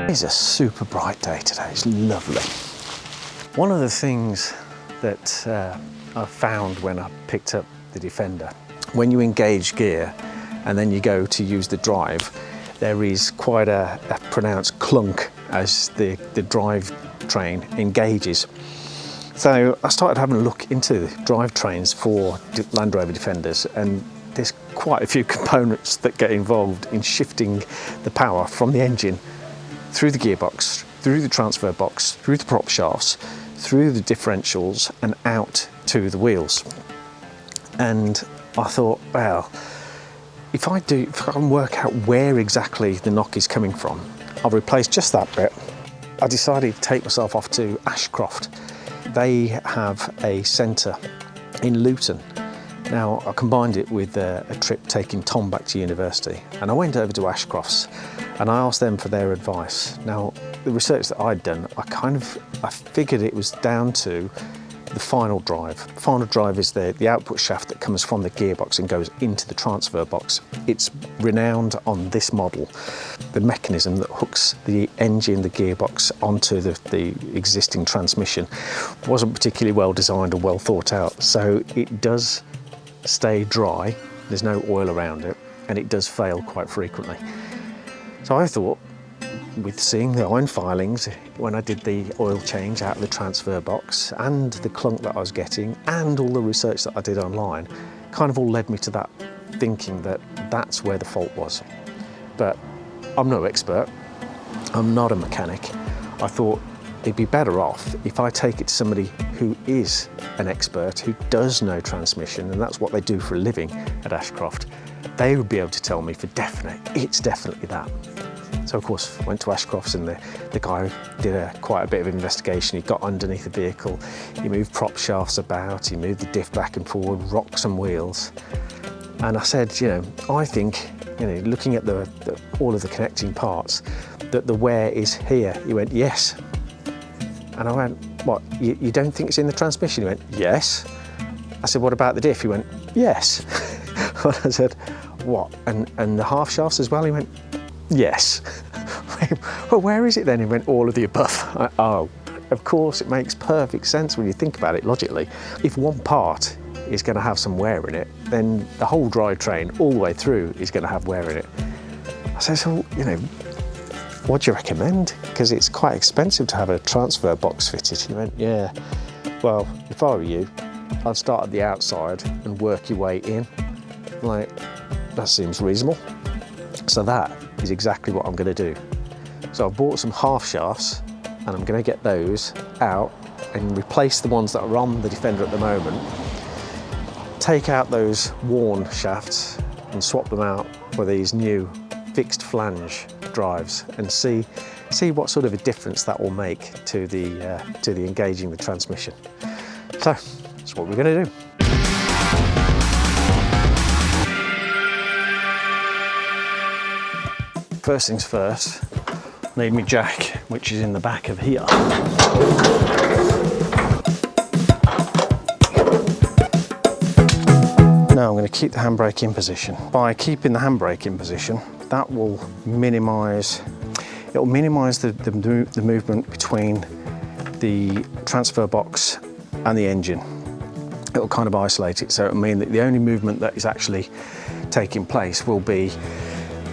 It's a super bright day today, it's lovely. One of the things that I found when I picked up the Defender, when you engage gear and then you go to use the drive, there is quite a pronounced clunk as the drivetrain engages. So I started having a look into the drivetrains for Land Rover Defenders, and there's quite a few components that get involved in shifting the power from the engine through the gearbox, through the transfer box, through the prop shafts, through the differentials and out to the wheels. And I thought, well, if I can work out where exactly the knock is coming from, I'll replace just that bit. I decided to take myself off to Ashcroft. They have a centre in Luton. Now, I combined it with a trip taking Tom back to university, and I went over to Ashcroft's and I asked them for their advice. Now, the research that I'd done, I figured it was down to the final drive. The final drive is the output shaft that comes from the gearbox and goes into the transfer box. It's renowned on this model. The mechanism that hooks the engine, the gearbox onto the existing transmission wasn't particularly well designed or well thought out. So it does stay dry, there's no oil around it, and it does fail quite frequently. So I thought, with seeing the iron filings when I did the oil change out of the transfer box and the clunk that I was getting and all the research that I did online, kind of all led me to that thinking that that's where the fault was. But I'm no expert, I'm not a mechanic. I thought it'd be better off if I take it to somebody who is an expert, who does know transmission, and that's what they do for a living at Ashcroft. They would be able to tell me for definite, it's definitely that. So of course, went to Ashcroft's, and the guy did quite a bit of investigation. He got underneath the vehicle, he moved prop shafts about, he moved the diff back and forward, rocked some wheels. And I said, I think, looking at all of the connecting parts, that the wear is here. He went, yes. And I went, what, you don't think it's in the transmission? He went, yes. I said, what about the diff? He went, yes. I said, what, and the half shafts as well? He went, yes. Well, where is it then? He went, all of the above. Oh, of course, it makes perfect sense when you think about it logically. If one part is going to have some wear in it, then the whole drivetrain all the way through is going to have wear in it. I said, so, what do you recommend? Because it's quite expensive to have a transfer box fitted. He went, yeah, well, if I were you, I'd start at the outside and work your way in. Like, that seems reasonable. So that is exactly what I'm going to do. So I've bought some half shafts and I'm going to get those out and replace the ones that are on the Defender at the moment. Take out those worn shafts and swap them out for these new fixed flange drives and see what sort of a difference that will make to the engaging the transmission. So that's what we're going to do. First things first, I need my jack, which is in the back of here. Now I'm going to keep the handbrake in position. By keeping the handbrake in position, that will minimise the movement between the transfer box and the engine. It will kind of isolate it, so it will mean that the only movement that is actually taking place will be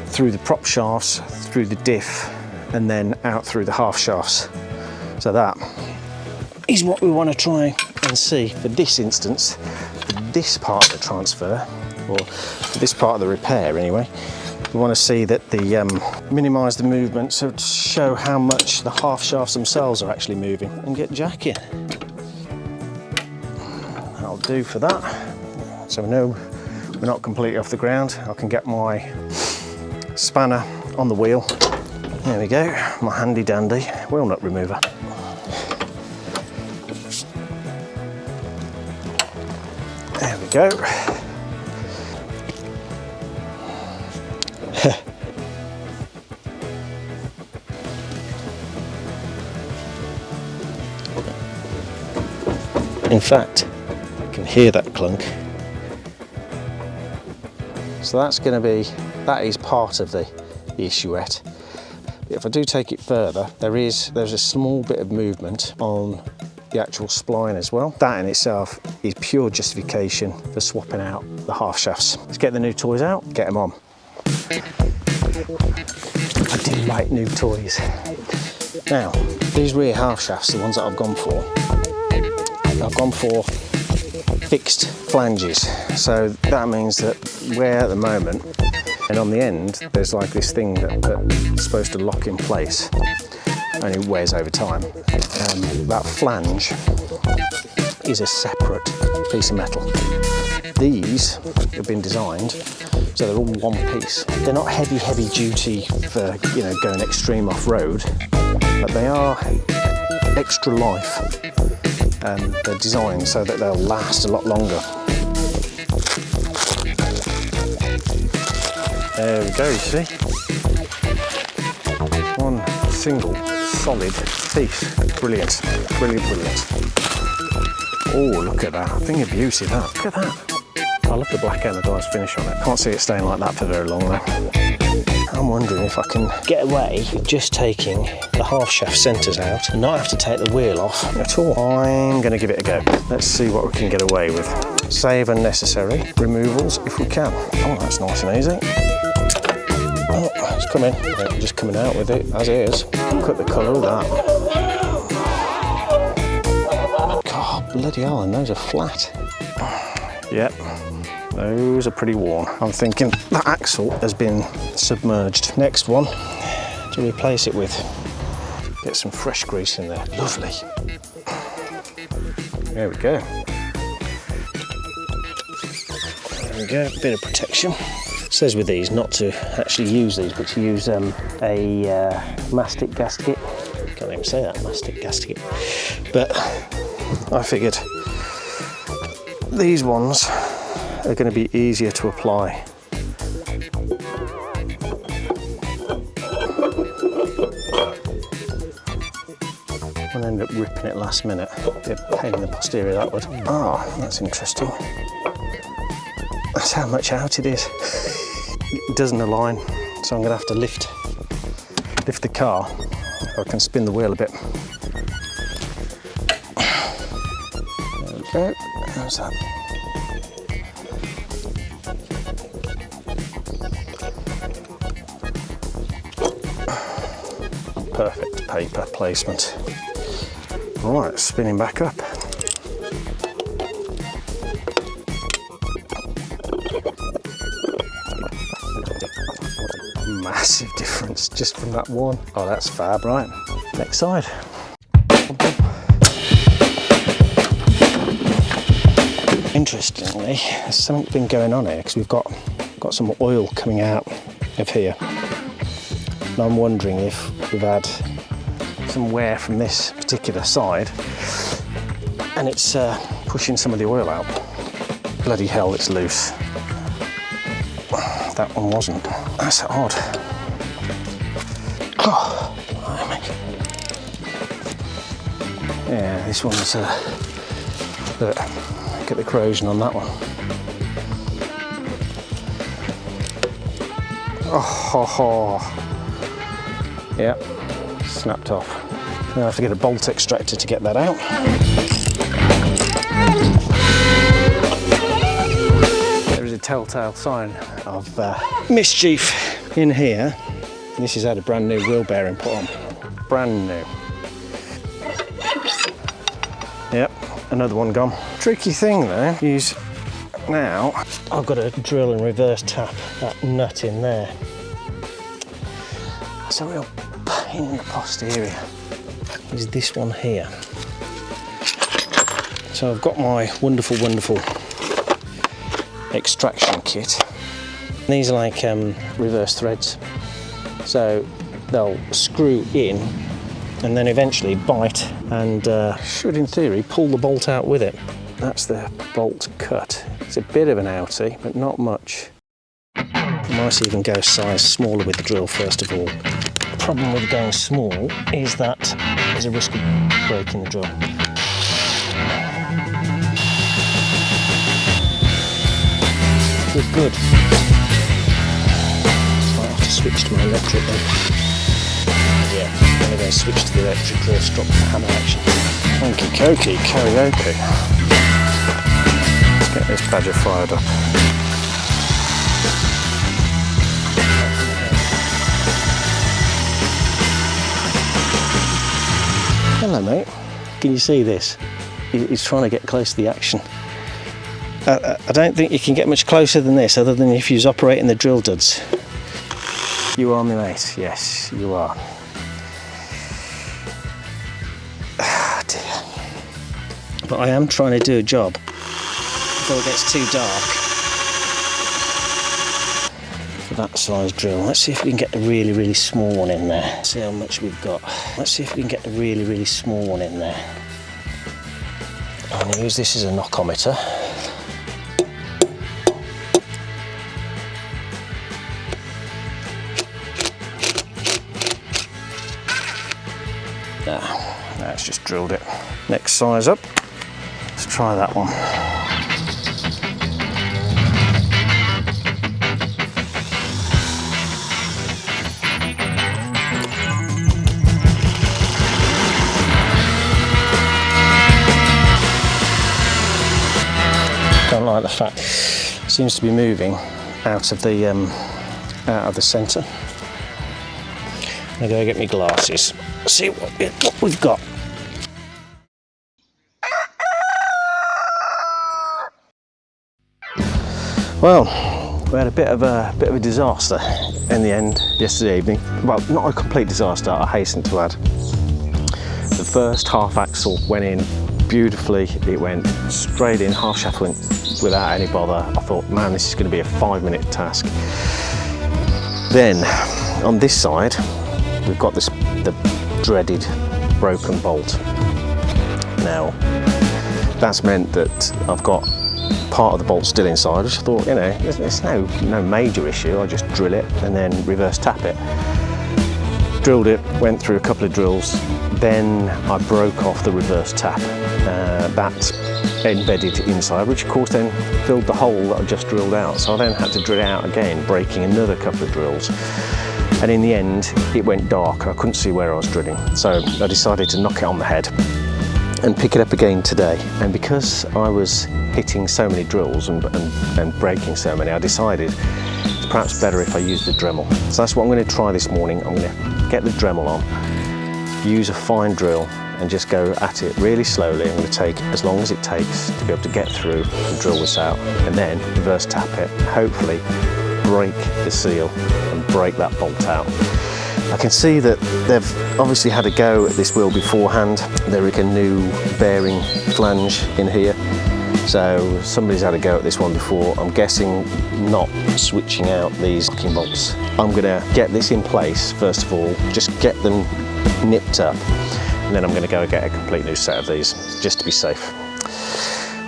through the prop shafts, through the diff, and then out through the half shafts. So that is what we want to try and see for this instance, for this part of the transfer, or for this part of the repair anyway. We want to see that minimise the movement, so to show how much the half shafts themselves are actually moving, and get jack in. That'll do for that. So we know we're not completely off the ground. I can get my spanner on the wheel. There we go, my handy dandy wheel nut remover. There we go. In fact, I can hear that clunk. So that is part of the issuette. If I do take it further, there's a small bit of movement on the actual spline as well. That in itself is pure justification for swapping out the half shafts. Let's get the new toys out, get them on. I do like new toys. Now, these rear half shafts, the ones that I've gone for fixed flanges. So that means that where at the moment, and on the end, there's like this thing that's supposed to lock in place, and it wears over time. That flange is a separate piece of metal. These have been designed so they're all one piece. They're not heavy duty for, you know, going extreme off-road, but they are extra life. They're designed so that they'll last a lot longer. There we go, you see? One single solid piece. Brilliant, brilliant, brilliant. Oh, look at that. Thing of beauty, that. Look at that. I love the black anodized finish on it. Can't see it staying like that for very long though. I'm wondering if I can get away with just taking the half shaft centres out and not have to take the wheel off at all. I'm going to give it a go. Let's see what we can get away with. Save unnecessary removals if we can. Oh, that's nice and easy. Oh, it's coming. I'm just coming out with it as is. Look at the colour of that. God, bloody hell, and those are flat. Yep. Those are pretty worn. I'm thinking that axle has been submerged. Next one to replace it with. Get some fresh grease in there. Lovely. There we go. There we go, bit of protection. It says with these not to actually use these, but to use a mastic gasket. Can't even say that, mastic gasket. But I figured these ones are going to be easier to apply. I'll end up ripping it last minute. Be a pain in the posterior, that would. Ah, that's interesting. That's how much out it is. It doesn't align, so I'm going to have to lift the car so I can spin the wheel a bit. There we go. How's that? Perfect paper placement. Right, spinning back up. Massive difference just from that one. Oh, that's fab, right? Next side. Interestingly, there's something been going on here because we've got some oil coming out of here. And I'm wondering if we've had some wear from this particular side and it's pushing some of the oil out. Bloody hell, it's loose. That one wasn't. That's odd. Oh, yeah, this one's look at the corrosion on that one. Oh, yeah, snapped off. I have to get a bolt extractor to get that out. There is a telltale sign of mischief in here. This has had a brand new wheel bearing put on. Brand new. Yep, another one gone. Tricky thing though is now I've got to drill and reverse tap that nut in there. That's a real pain in the posterior. Is this one here. So I've got my wonderful extraction kit. These are like reverse threads. So they'll screw in and then eventually bite and should in theory pull the bolt out with it. That's the bolt cut. It's a bit of an outie, but not much. I might even go a size smaller with the drill first of all. The problem with going small is that there's a risk of breaking the drill. Good. So I have to switch to my electric then. switch to the electric drill, stop the hammer action. Funky cokey, karaoke. Let's get this badger fired up. Hello mate, can you see this? He's trying to get close to the action. I don't think you can get much closer than this other than if you're operating the drill duds. You are my mate, yes you are. Ah dear. But I am trying to do a job before it gets too dark. For that size drill, let's see if we can get a really small one in there. Let's see how much we've got. Let's see if we can get a really small one in there. I'm going to use this as a knockometer. Now it's just drilled it. Next size up. Let's try that one. Don't like the fact it seems to be moving out of the centre. I'm going to go get my glasses. See what we've got. Well, we had a bit of a disaster in the end yesterday evening. Well, not a complete disaster, I hasten to add. The first half axle went in beautifully. It went straight in, half shaft went without any bother. I thought, man, this is going to be a 5-minute task. Then on this side, we've got the dreaded broken bolt. Now, that's meant that I've got part of the bolt still inside, which I thought, you know, it's no major issue. I just drill it and then reverse tap it. Drilled it, went through a couple of drills, then I broke off the reverse tap. That embedded inside, which of course then filled the hole that I just drilled out. So I then had to drill it out again, breaking another couple of drills. And in the end, it went dark. I couldn't see where I was drilling. So I decided to knock it on the head and pick it up again today. And because I was hitting so many drills and breaking so many, I decided it's perhaps better if I use the Dremel. So that's what I'm going to try this morning. I'm going to get the Dremel on, use a fine drill and just go at it really slowly. I'm going to take as long as it takes to be able to get through and drill this out, and then reverse tap it, hopefully break the seal and break that bolt out. I can see that they've obviously had a go at this wheel beforehand. There is a new bearing flange in here, so somebody's had a go at this one before. I'm guessing not switching out these locking bolts. I'm going to get this in place first of all, just get them nipped up, and then I'm going to go get a complete new set of these just to be safe.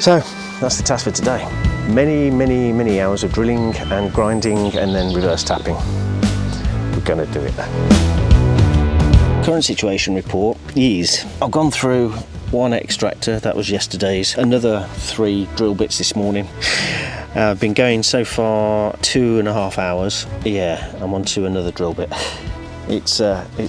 So that's the task for today. Many hours of drilling and grinding and then reverse tapping. We're going to do it then. Current situation report is I've gone through one extractor, that was yesterday's, another 3 drill bits this morning. I've been going so far 2.5 hours. Yeah, I'm on to another drill bit. It's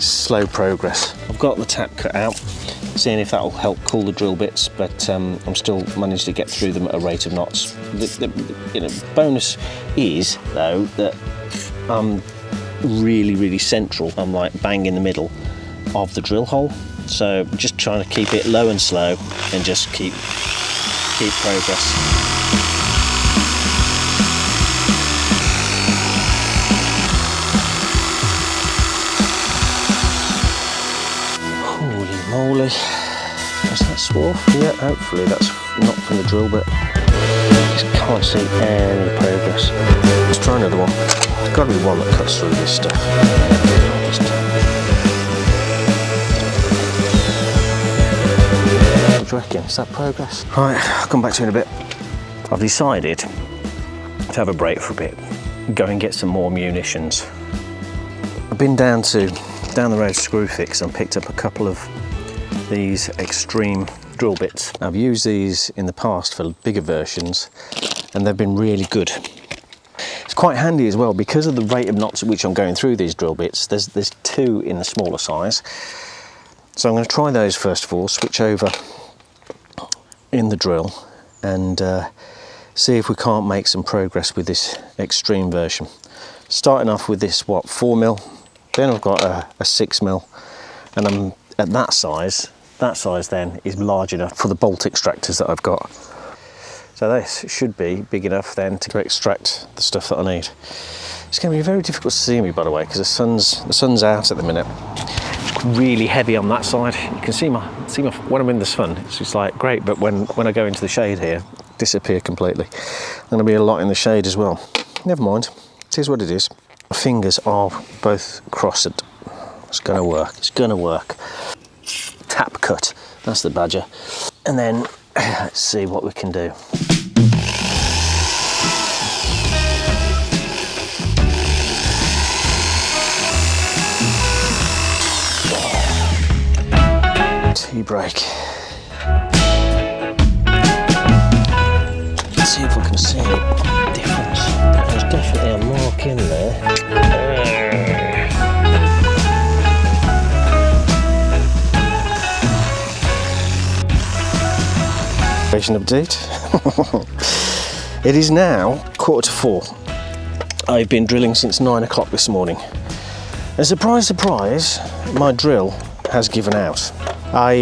slow progress. I've got the tap cut out, seeing if that'll help cool the drill bits, but I'm still managed to get through them at a rate of knots. The bonus is though that I'm really central. I'm like bang in the middle of the drill hole, so just trying to keep it low and slow and just keep progress. Moly. Is that swarf? Yeah, hopefully that's not from the drill bit. Just can't see any progress. Let's try another one. There's got to be one that cuts through this stuff. What do you reckon? Is that progress? Right, I'll come back to you in a bit. I've decided to have a break for a bit, go and get some more munitions. I've been down the road to Screwfix and picked up a couple of these extreme drill bits. I've used these in the past for bigger versions and they've been really good. It's quite handy as well because of the rate of knots at which I'm going through these drill bits. There's 2 in the smaller size So I'm going to try those first of all, switch over in the drill and see if we can't make some progress with this extreme version. Starting off with this, what, 4mm, then I've got a 6mm, and I'm at that size then is large enough for the bolt extractors that I've got. So this should be big enough then to extract the stuff that I need. It's going to be very difficult to see me, by the way, because the sun's out at the minute. It's really heavy on that side. You can see my when I'm in the sun, it's just like great, but when I go into the shade here, disappear completely. I'm going to be a lot in the shade as well. Never mind. It is what it is. My fingers are both crossed. It's going to work. It's going to work. Tap cut. That's the badger. And then let's see what we can do. T-brake. Let's see if we can see any difference. There's definitely a mark in there. Update. It is now 4:45. I've been drilling since 9 o'clock this morning. And surprise, surprise, my drill has given out. I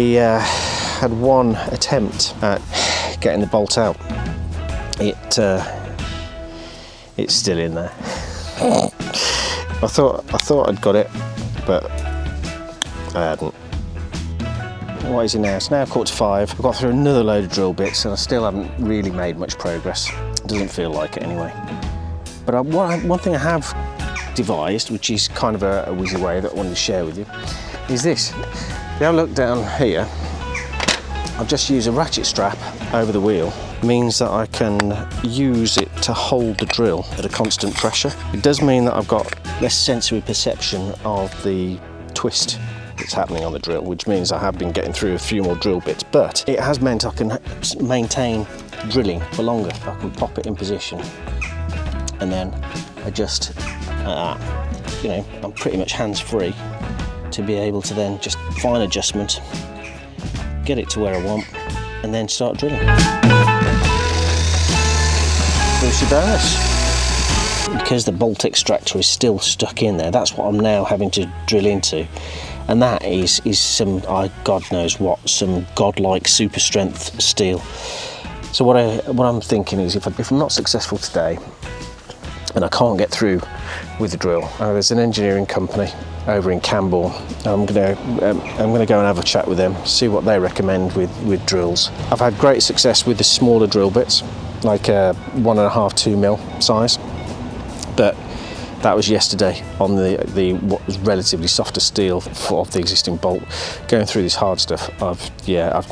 had one attempt at getting the bolt out. It's still in there. I thought I'd got it, but I hadn't. What is it now? It's now 4:45. I've got through another load of drill bits and I still haven't really made much progress. It doesn't feel like it anyway. But one thing I have devised, which is kind of a whizzy way that I wanted to share with you, is this. If I look down here, I've just used a ratchet strap over the wheel. It means that I can use it to hold the drill at a constant pressure. It does mean that I've got less sensory perception of the twist that's happening on the drill, which means I have been getting through a few more drill bits, but it has meant I can maintain drilling for longer. I can pop it in position and then adjust like that. You know, I'm pretty much hands-free to be able to then just fine adjustment, get it to where I want, and then start drilling. Lucy bonus. Because the bolt extractor is still stuck in there, that's what I'm now having to drill into. And that is some, God knows what, some godlike super strength steel. So what I'm thinking is, if I'm not successful today and I can't get through with the drill, there's an engineering company over in Camborne. I'm gonna go and have a chat with them, see what they recommend with drills. I've had great success with the smaller drill bits, like 1.5, 2mm size, but that was yesterday on the what was relatively softer steel of the existing bolt. Going through this hard stuff, I've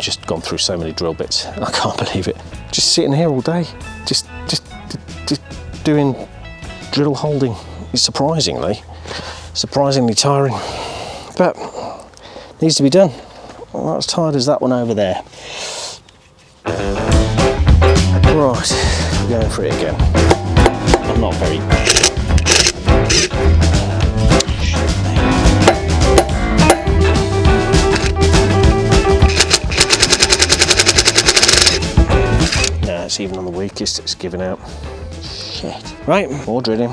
just gone through so many drill bits. I can't believe it. Just sitting here all day, just doing drill holding is surprisingly tiring, but needs to be done. Well, not as tired as that one over there. Right, we're going for it again. I'm not very. No, it's even on the weakest, it's giving out. Shit. Right, more drilling.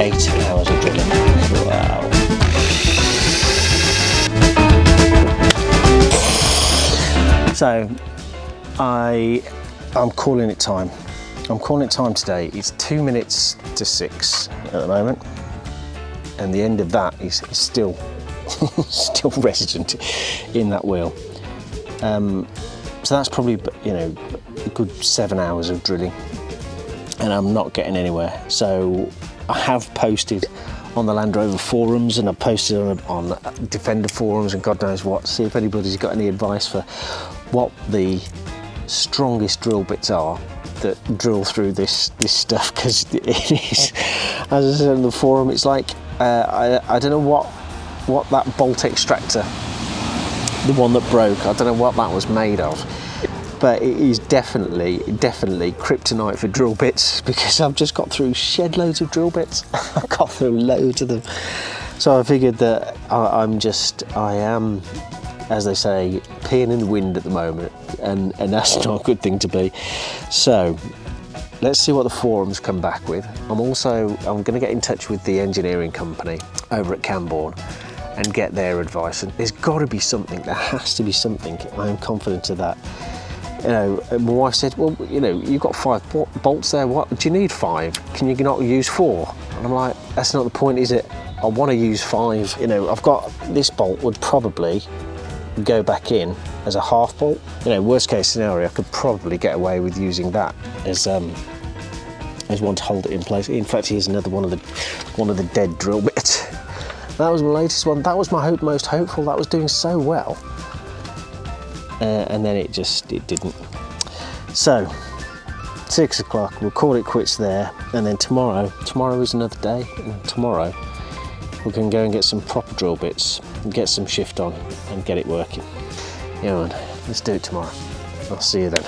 8 hours of drilling. Wow. So, I'm calling it time. I'm calling it time today. It's 2 minutes to 6 at the moment, and the end of that is still still resident in that wheel. So that's probably, you know, a good 7 hours of drilling, and I'm not getting anywhere. So I have posted on the Land Rover forums, and I've posted on Defender forums and God knows what, see if anybody's got any advice for what the strongest drill bits are that drill through this stuff, because it is, as I said in the forum, it's like I don't know what that bolt extractor, the one that broke, I don't know what that was made of, but it is definitely kryptonite for drill bits, because I've just got through shed loads of drill bits. I've got through loads of them, So I figured that I am, as they say, peeing in the wind at the moment, and that's not a good thing to be. So let's see what the forums come back with. I'm going to get in touch with the engineering company over at Camborne and get their advice. And there's got to be something. There has to be something. I am confident of that. You know, my wife said, well, you know, you've got 5 bolts there. What do you need 5? Can you not use 4? And I'm like, that's not the point, is it? I want to use 5. You know, I've got this bolt would probably go back in as a half bolt. You know, worst case scenario, I could probably get away with using that as one to hold it in place. In fact, here's another one of the dead drill bits. That was my latest one. That was my most hopeful. That was doing so well, and then it didn't. So 6 o'clock, we'll call it quits there, and then tomorrow is another day, and tomorrow we can go and get some proper drill bits and get some shift on and get it working. Yeah, man, let's do it tomorrow. I'll see you then.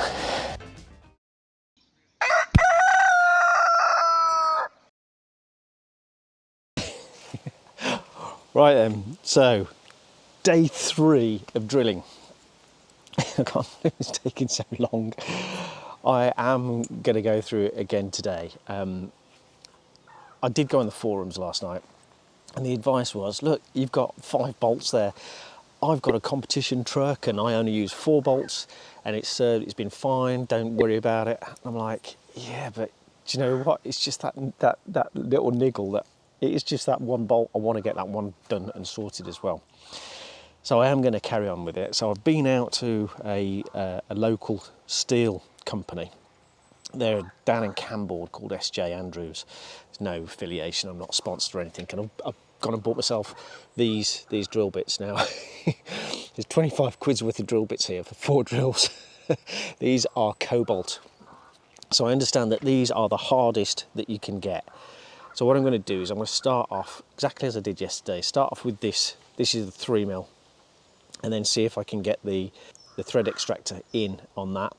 Right then, so day 3 of drilling. I can't believe it's taking so long. I am going to go through it again today. I did go on the forums last night, and the advice was, look, you've got 5 bolts there. I've got a competition truck and I only use 4 bolts, and it's been fine, don't worry about it. And I'm like, yeah, but do you know what? It's just that little niggle, that it is just that one bolt. I want to get that one done and sorted as well. So I am going to carry on with it. So I've been out to a local steel company. They're down in Camborne called SJ Andrews. There's no affiliation, I'm not sponsored or anything. And I've gone and bought myself these drill bits now. There's 25 quid's worth of drill bits here for 4 drills. These are cobalt. So I understand that these are the hardest that you can get. So what I'm going to do is I'm going to start off exactly as I did yesterday. Start off with this. This is the 3mm, and then see if I can get the thread extractor in on that.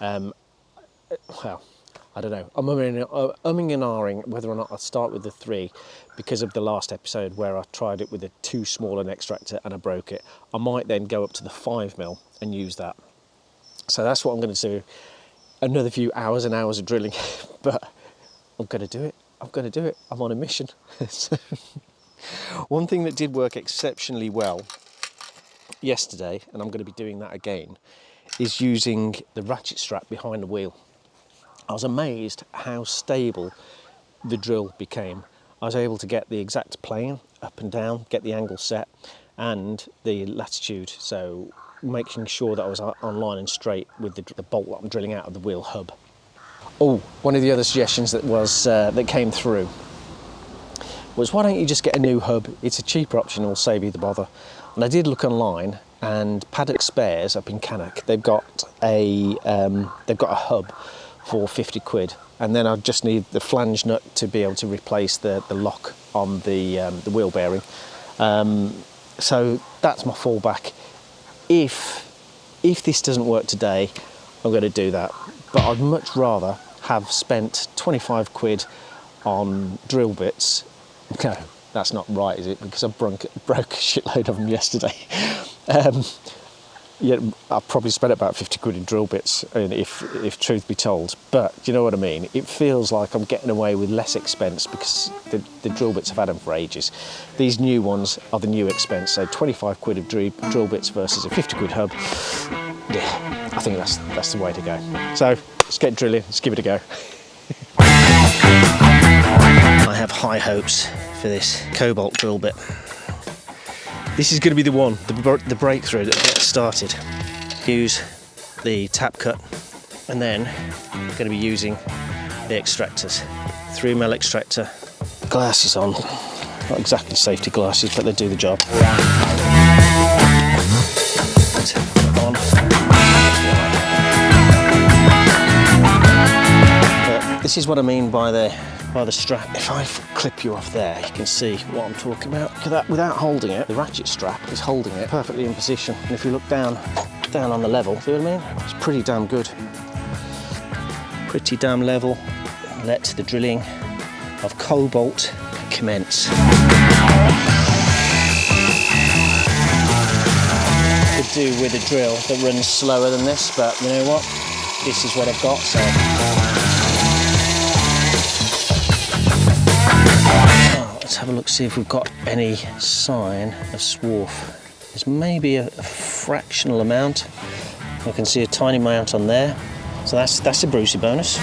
Well, I don't know. I'm umming and ahhing whether or not I start with the 3 because of the last episode where I tried it with a too small an extractor and I broke it. I might then go up to the 5mm and use that. So that's what I'm going to do. Another few hours and hours of drilling, but I'm going to do it. I'm going to do it. I'm on a mission. One thing that did work exceptionally well yesterday, and I'm going to be doing that again, is using the ratchet strap behind the wheel. I was amazed how stable the drill became. I was able to get the exact plane up and down, get the angle set, and the latitude, so making sure that I was on line and straight with the bolt that I'm drilling out of the wheel hub. Oh, one of the other suggestions that came through was, why don't you just get a new hub? It's a cheaper option, it'll save you the bother. And I did look online, and Paddock Spares up in Cannock, they've got a hub for 50 quid, and then I just need the flange nut to be able to replace the lock on the wheel bearing. So that's my fallback. If this doesn't work today, I'm going to do that. But I'd much rather have spent 25 quid on drill bits. No, that's not right, is it? Because I broke a shitload of them yesterday. Yeah, I probably spent about 50 quid in drill bits, if truth be told. But do you know what I mean? It feels like I'm getting away with less expense because the drill bits, I've had them for ages. These new ones are the new expense. So 25 quid of drill bits versus a 50 quid hub. Yeah, I think that's the way to go. So let's get drilling, let's give it a go. I have high hopes for this cobalt drill bit. This is going to be the one, the breakthrough that gets started. Use the tap cut, and then I'm going to be using the extractors. 3mm extractor, glasses on, not exactly safety glasses, but they do the job. On. But this is what I mean by the strap. If I clip you off there, you can see what I'm talking about. Without holding it, the ratchet strap is holding it perfectly in position. And if you look down on the level, see what I mean? It's pretty damn good. Pretty damn level. Let the drilling of cobalt commence. do with a drill that runs slower than this, but you know what? This is what I've got, so. Oh, let's have a look, see if we've got any sign of swarf. There's maybe a fractional amount. I can see a tiny amount on there. So that's a Brucey bonus.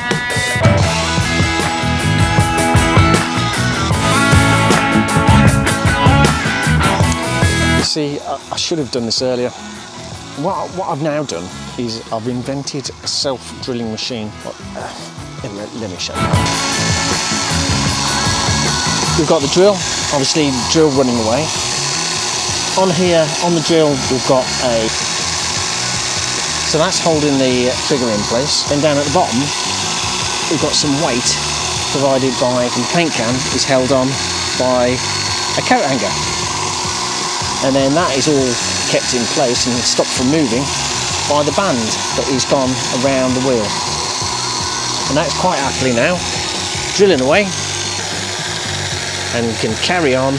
You see, I should have done this earlier. What I've now done is I've invented a self-drilling machine. Let me show you. We've got the drill, obviously the drill running away. On here, on the drill, we've got a... So that's holding the trigger in place. Then down at the bottom, we've got some weight provided by the paint can is held on by a coat hanger. And then that is all kept in place and stopped from moving by the band that is gone around the wheel. And that's quite happily now drilling away and can carry on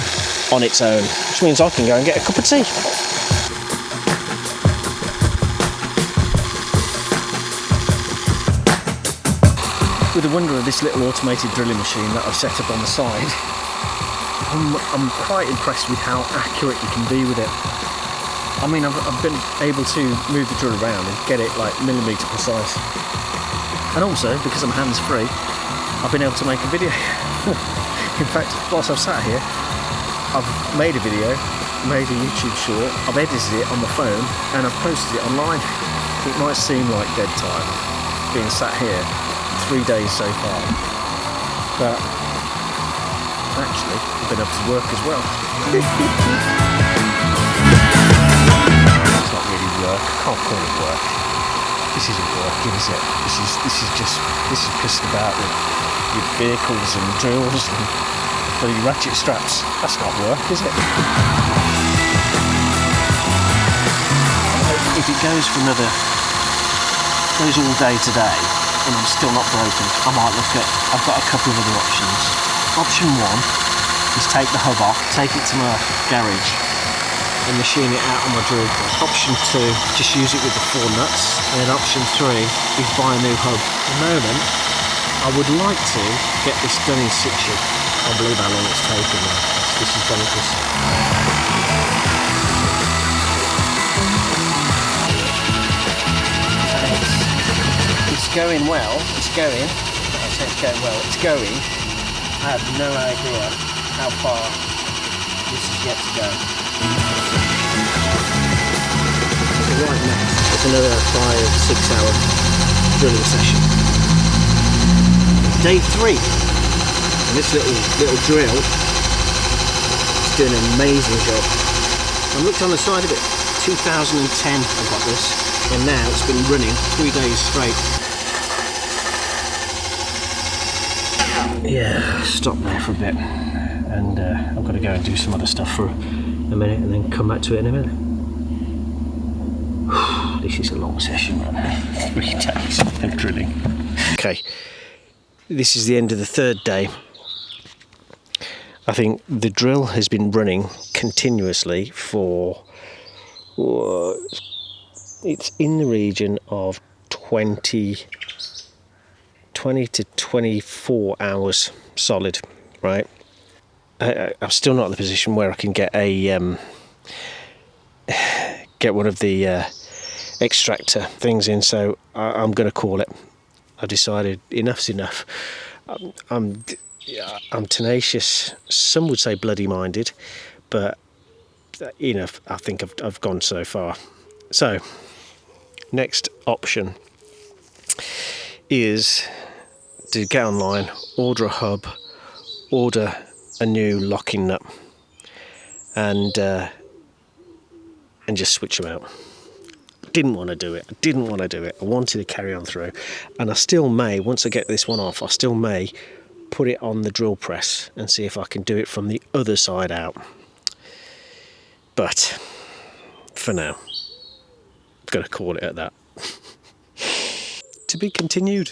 its own, which means I can go and get a cup of tea. With the wonder of this little automated drilling machine that I've set up on the side, I'm quite impressed with how accurate you can be with it. I mean, I've been able to move the drill around and get it like millimetre precise. And also, because I'm hands-free, I've been able to make a video. In fact, whilst I've sat here, I've made a video, made a YouTube short, I've edited it on my phone, and I've posted it online. It might seem like dead time, being sat here 3 days so far, but actually I've been able to work as well. It's not really work, I can't call it work. This isn't working, is it? This is just about with vehicles and drills and bloody ratchet straps. That's not work, is it? If it goes for all day today, and I'm still not broken, I might look at, I've got a couple of other options. Option one is take the hub off, take it to my garage and machine it out on my drill bit. Option two, just use it with the 4 nuts. And then option three is buy a new hub. At the moment, I would like to get this done in situ. I can't believe how long it's taken now. This is bonkers. It's going well, it's going. I say it's going well, it's going. I have no idea how far this is yet to go. So right next, it's another 5-6 hour drilling session. Day 3. And this little drill is doing an amazing job. I looked on the side of it, 2010 I got this, and now it's been running 3 days straight. Yeah, stop there for a bit, and I've got to go and do some other stuff for a minute and then come back to it in a minute. This is a long session, man. 3 days of drilling. Okay, this is the end of the 3rd day. I think the drill has been running continuously for, it's in the region of 20 to 24 hours solid, right? I'm still not in the position where I can get one of the extractor things in, so I'm going to call it. I decided enough's enough. I'm tenacious. Some would say bloody minded, but you know, I think I've gone so far. So next option is to get online, order a hub, order a new locking nut, and just switch them out. Didn't want to do it. I wanted to carry on through, and I still may, once I get this one off, I still may put it on the drill press and see if I can do it from the other side out. But for now, I'm going to call it at that. To be continued.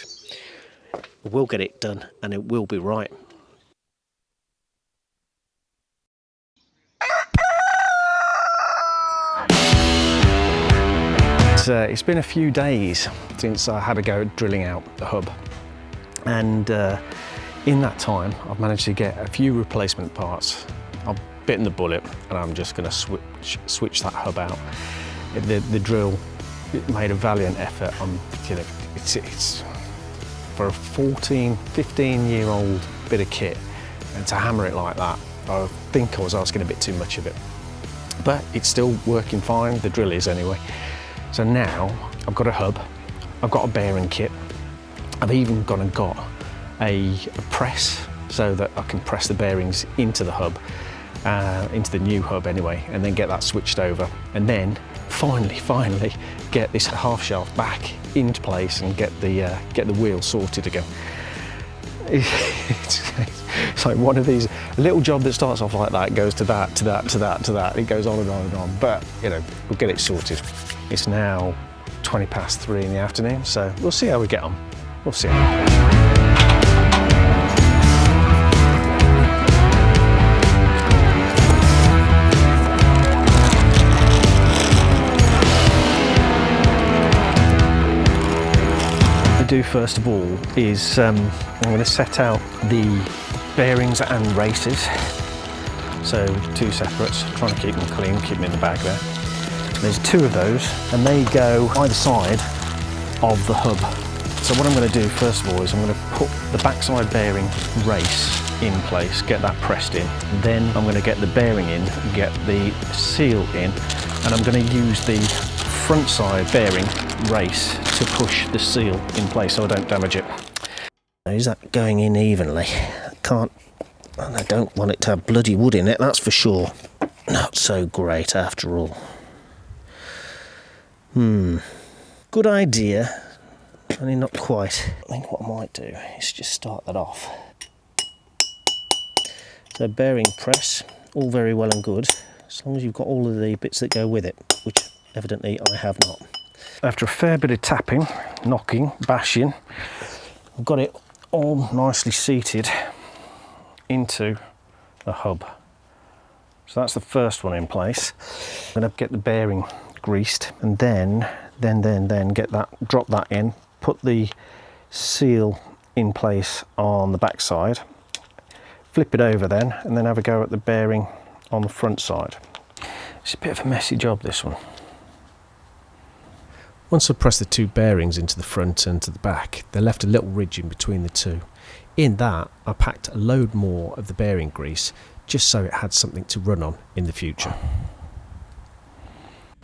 We'll get it done and it will be right. it's been a few days since I had a go at drilling out the hub, and in that time I've managed to get a few replacement parts. I've bitten the bullet and I'm just going to switch that hub out. The drill made a valiant effort. It's for a 15-year-old bit of kit, and to hammer it like that, I think I was asking a bit too much of it. But it's still working fine, the drill is anyway. So now I've got a hub, I've got a bearing kit, I've even gone and got a press so that I can press the bearings into the hub, into the new hub anyway, and then get that switched over, and then finally get this half shaft back into place and get the wheel sorted again. It's like one of these, a little job that starts off like that, goes to that, to that, to that, to that. It goes on and on and on, but you know, we'll get it sorted. It's now 3:20 in the afternoon, so we'll see how we get on. We'll see how we get on. Do first of all is I'm going to set out the bearings and races, so two separates, trying to keep them clean, keep them in the bag there. There's two of those and they go either side of the hub. So what I'm going to do first of all is I'm going to put the backside bearing race in place, get that pressed in, then I'm going to get the bearing in, get the seal in, and I'm going to use the front side bearing race to push the seal in place so I don't damage it. Is that going in evenly? I don't want it to have bloody wood in it, that's for sure. Not so great after all. Good idea, only not quite. I think what I might do is just start that off. So bearing press, all very well and good, as long as you've got all of the bits that go with it, which evidently I have not. After a fair bit of tapping, knocking, bashing, I've got it all nicely seated into the hub. So that's the first one in place. I'm going to get the bearing greased and then drop that in, put the seal in place on the back side, flip it over then, and then have a go at the bearing on the front side. It's a bit of a messy job, this one. Once I pressed the two bearings into the front and to the back, they left a little ridge in between the two. In that, I packed a load more of the bearing grease, just so it had something to run on in the future.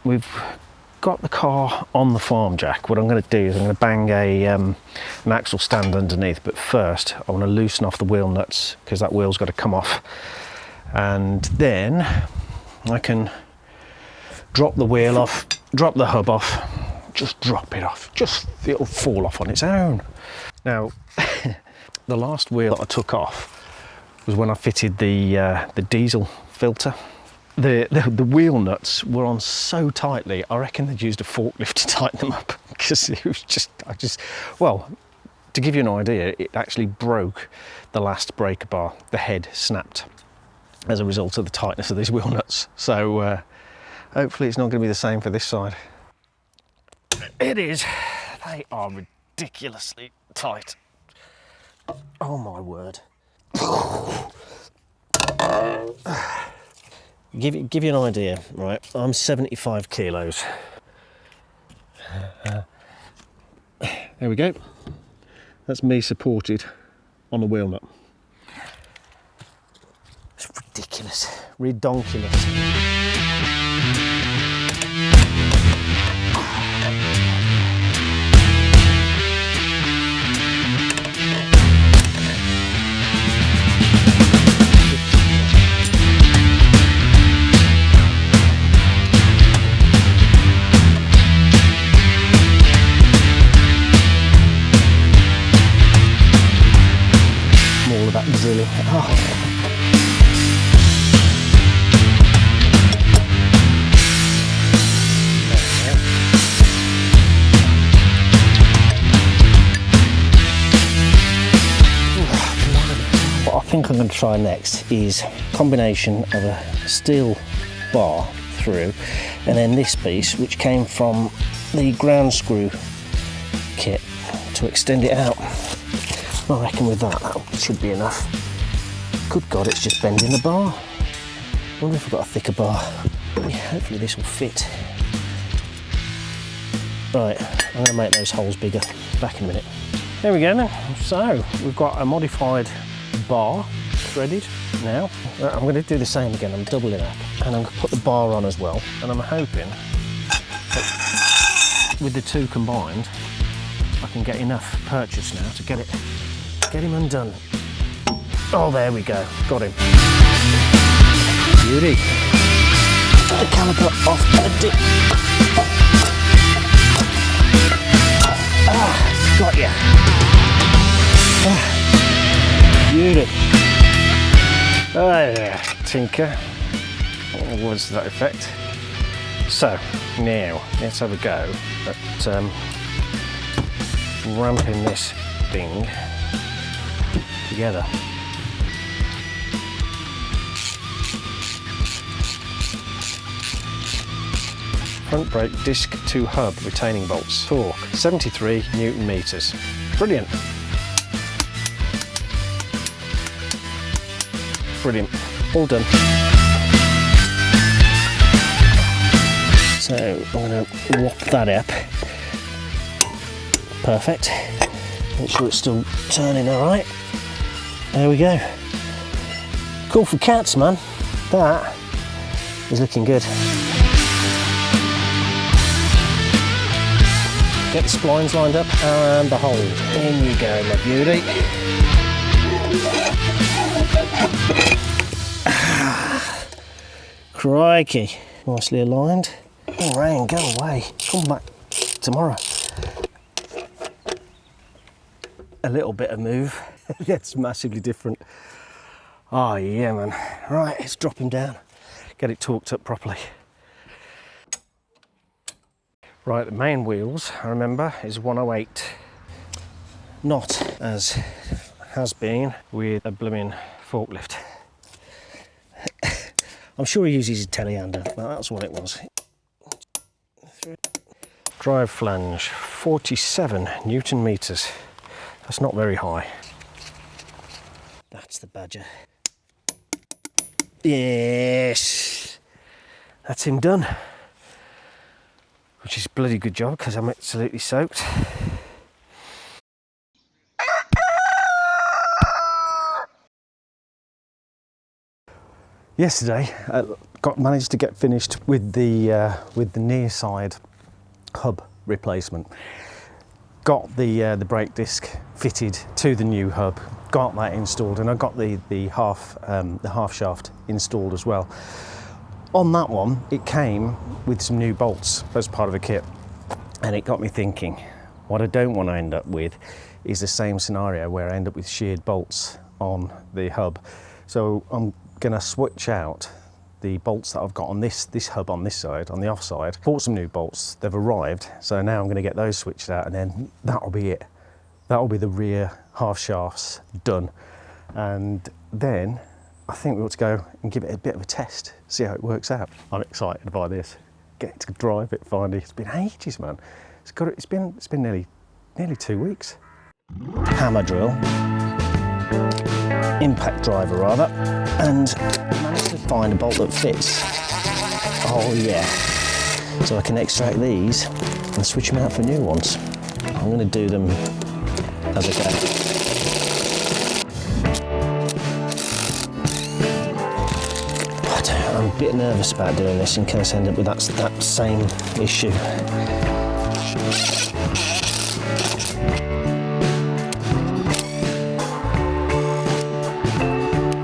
We've got the car on the farm jack. What I'm going to do is I'm going to bang an axle stand underneath, but first I want to loosen off the wheel nuts because that wheel's got to come off. And then I can drop the wheel off, drop the hub off, just drop it off, it'll fall off on its own. Now, the last wheel that I took off was when I fitted the diesel filter. The wheel nuts were on so tightly, I reckon they'd used a forklift to tighten them up, because it was well, to give you an idea, it actually broke the last breaker bar. The head snapped as a result of the tightness of these wheel nuts. So hopefully it's not going to be the same for this side. It is. They are ridiculously tight. Oh my word. Give you an idea, right? I'm 75 kilos. There we go. That's me supported on the wheel nut. It's ridiculous. Redonkulous. Drilling. Oh. What I think I'm going to try next is a combination of a steel bar through, and then this piece, which came from the ground screw kit to extend it out. I reckon with that should be enough. Good God, it's just bending the bar. I wonder if I've got a thicker bar. Yeah, hopefully this will fit. Right, I'm going to make those holes bigger. Back in a minute. There we go then. So, we've got a modified bar threaded now. I'm going to do the same again. I'm doubling up. And I'm going to put the bar on as well. And I'm hoping that with the two combined, I can get enough purchase now to get him undone. Oh, there we go. Got him. Beauty. The caliper off the dip. Got ya. Beauty. Oh yeah, tinker. What was that effect? So, now, let's have a go at ramping this thing together. Front brake disc to hub retaining bolts. Torque 73 Newton meters. Brilliant. Brilliant. All done. So I'm going to whop that up. Perfect. Make sure it's still turning all right. There we go. Cool for cats, man. That is looking good. Get the splines lined up and the hole. In you go, my beauty. Crikey. Nicely aligned. Oh, rain, go away. Come back tomorrow. A little bit of move. That's massively different. Oh, yeah, man. Right, let's drop him down. Get it torqued up properly. Right, the main wheels, I remember, is 108. Not as has been with a blooming forklift. I'm sure he uses a telehandler, but that's what it was. Drive flange, 47 Newton meters. That's not very high. That's the badger. Yes! That's him done. Which is a bloody good job because I'm absolutely soaked. Yesterday, managed to get finished with the near side hub replacement. Got the brake disc fitted to the new hub. Got that installed, and I got the half shaft installed as well. On that one, it came with some new bolts as part of a kit, and it got me thinking, what I don't want to end up with is the same scenario where I end up with sheared bolts on the hub. So I'm going to switch out the bolts that I've got on this hub on this side, on the off side. Bought some new bolts, they've arrived, so now I'm going to get those switched out, and then that'll be it. That'll be the rear half shafts done, and then I think we ought to go and give it a bit of a test, see how it works out. I'm excited by this. Get to drive it finally. It's been ages, man. It's been nearly 2 weeks. Hammer drill, impact driver rather, and managed to find a bolt that fits. Oh yeah. So I can extract these and switch them out for new ones. I'm going to do them as I go. I'm a bit nervous about doing this in case I end up with that same issue.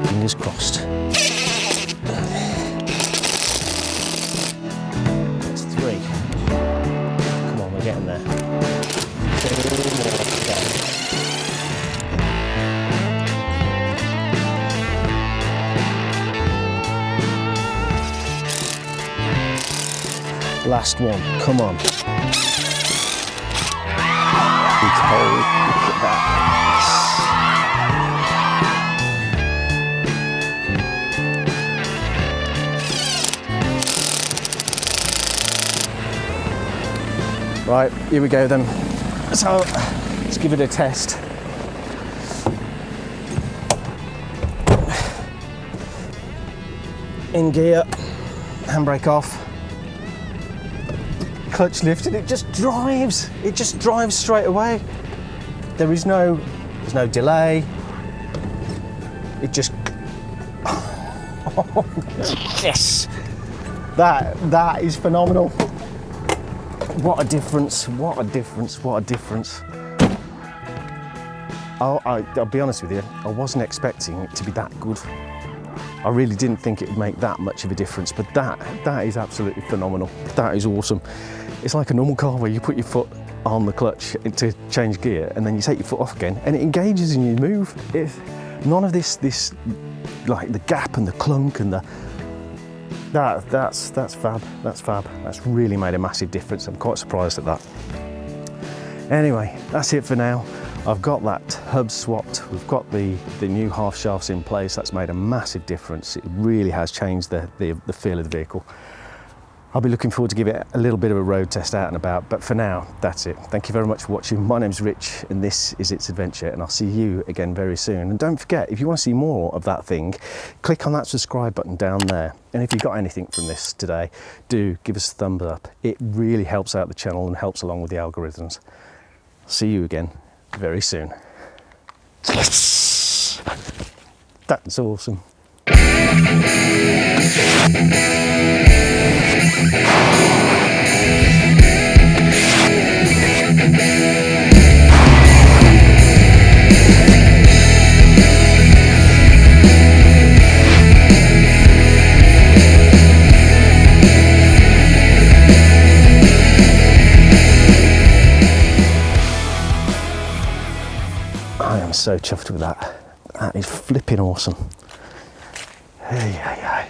Fingers crossed. It's 3. Come on, we're getting there. 2 more to go. Last one, come on. Look at that. Right, here we go then. So let's give it a test. In gear, handbrake off, clutch lifted, it just drives straight away. There's no delay. It just, oh, yes, that is phenomenal. What a difference, what a difference, what a difference. I'll be honest with you, I wasn't expecting it to be that good. I really didn't think it would make that much of a difference, but that is absolutely phenomenal. That is awesome. It's like a normal car where you put your foot on the clutch to change gear and then you take your foot off again and it engages and you move. None of this like the gap and the clunk and that's fab, that's fab. That's really made a massive difference. I'm quite surprised at that. Anyway, that's it for now. I've got that hub swapped, we've got the new half shafts in place. That's made a massive difference. It really has changed the feel of the vehicle. I'll be looking forward to give it a little bit of a road test out and about, but for now, that's it. Thank you very much for watching. My name's Rich and this is It's Adventure, and I'll see you again very soon. And don't forget, if you want to see more of that thing, click on that subscribe button down there. And if you got anything from this today, do give us a thumbs up. It really helps out the channel and helps along with the algorithms. See you again very soon. Yes! That's awesome. I am so chuffed with that. That is flipping awesome. Hey, hey, hey.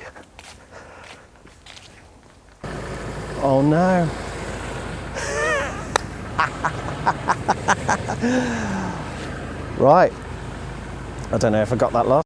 Oh no. Right. I don't know if I got that last.